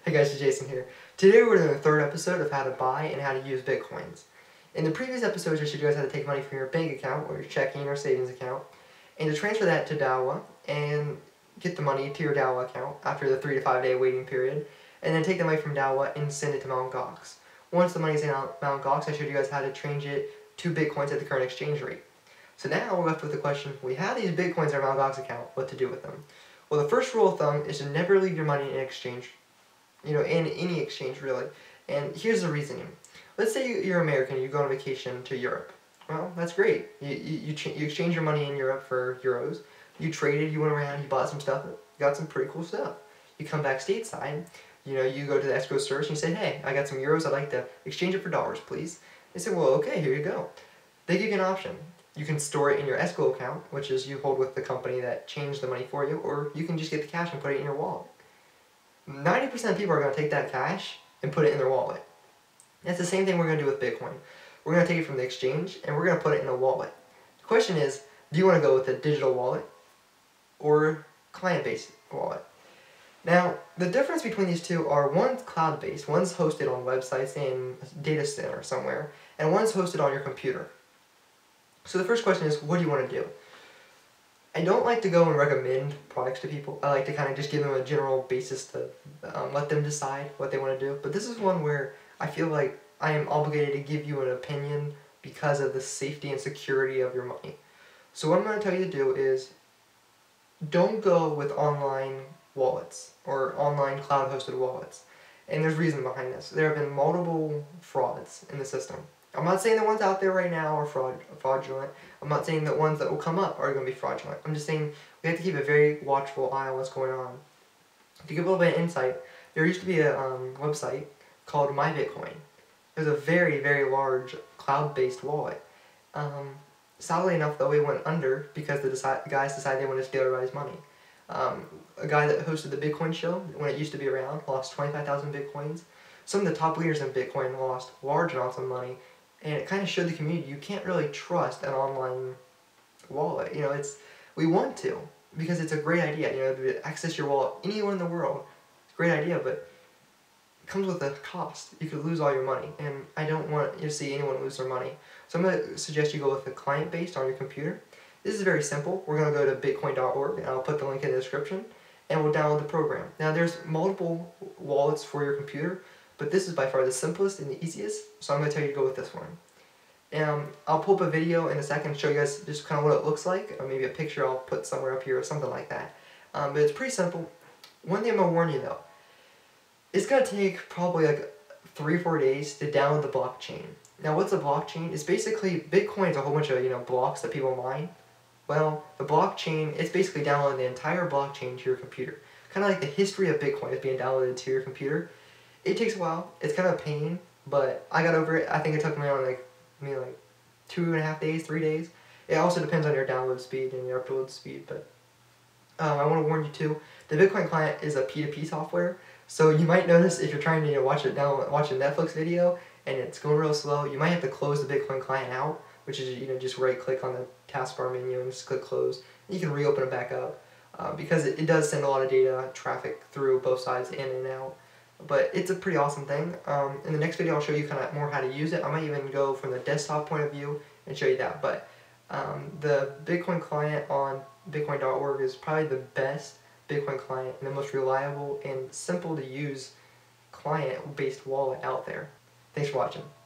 Hey guys, it's Jason here. Today we're doing the third episode of how to buy and how to use Bitcoins. In the previous episodes, I showed you guys how to take money from your bank account or your checking or savings account and to transfer that to DAWA and get the money to your DAWA account after the 3 to 5 day waiting period, and then take the money from DAWA and send it to Mt. Gox. Once the money's in Mt. Gox, I showed you guys how to change it to Bitcoins at the current exchange rate. So now we're left with the question, we have these Bitcoins in our Mt. Gox account, what to do with them? Well, the first rule of thumb is to never leave your money in exchange. In any exchange really. And here's the reasoning. Let's say you're American, you go on vacation to Europe. Well, that's great. You exchange your money in Europe for euros. You traded, you went around, you bought some stuff, got some pretty cool stuff. You come back stateside, you go to the escrow service and you say, hey, I got some euros, I'd like to exchange it for dollars, please. They say, well, okay, here you go. They give you an option. You can store it in your escrow account, which is you hold with the company that changed the money for you, or you can just get the cash and put it in your wallet. 90% of people are going to take that cash and put it in their wallet. That's the same thing we're going to do with Bitcoin. We're going to take it from the exchange and we're going to put it in a wallet. The question is, do you want to go with a digital wallet or client-based wallet? Now, the difference between these two are one's cloud-based, one's hosted on websites in a data center somewhere, and one's hosted on your computer. So the first question is, what do you want to do? I don't like to go and recommend products to people. I like to kind of just give them a general basis to let them decide what they want to do. But this is one where I feel like I am obligated to give you an opinion because of the safety and security of your money. So what I'm going to tell you to do is don't go with online wallets or online cloud-hosted wallets. And there's reason behind this. There have been multiple frauds in the system. I'm not saying the ones out there right now are fraudulent. I'm not saying the ones that will come up are going to be fraudulent. I'm just saying we have to keep a very watchful eye on what's going on. To give a little bit of insight, there used to be a website called My BitCoin. It was a very, very large cloud-based wallet. Sadly enough, though, it went under because the guys decided they wanted to steal everybody's money. A guy that hosted the Bitcoin show, when it used to be around, lost 25,000 Bitcoins. Some of the top leaders in Bitcoin lost large amounts of money. And it kind of showed the community you can't really trust an online wallet. We want to because it's a great idea. To access your wallet anywhere in the world, it's a great idea, but it comes with a cost. You could lose all your money, and I don't want to see anyone lose their money. So I'm going to suggest you go with a client-based on your computer. This is very simple. We're going to go to bitcoin.org, and I'll put the link in the description, and we'll download the program. Now, there's multiple wallets for your computer, but this is by far the simplest and the easiest, so I'm going to tell you to go with this one. I'll pull up a video in a second and show you guys just kind of what it looks like, or maybe a picture I'll put somewhere up here or something like that. But it's pretty simple. One thing I'm going to warn you though, it's going to take probably like 3 or 4 days to download the blockchain. Now what's a blockchain? It's basically, Bitcoin is a whole bunch of blocks that people mine. Well, the blockchain, it's basically downloading the entire blockchain to your computer. Kind of like the history of Bitcoin is being downloaded to your computer. It takes a while. It's kind of a pain, but I got over it. I think it took me around like 2.5 days, 3 days. It also depends on your download speed and your upload speed, but I want to warn you too, the Bitcoin client is a P2P software, so you might notice if you're trying to watch a Netflix video and it's going real slow, you might have to close the Bitcoin client out, which is just right click on the taskbar menu and just click close. And you can reopen it back up because it does send a lot of data traffic through both sides, in and out. But it's a pretty awesome thing. In the next video I'll show you kind of more how to use it. I might even go from the desktop point of view and show you that. But the Bitcoin client on bitcoin.org is probably the best Bitcoin client and the most reliable and simple to use client-based wallet out there. Thanks for watching.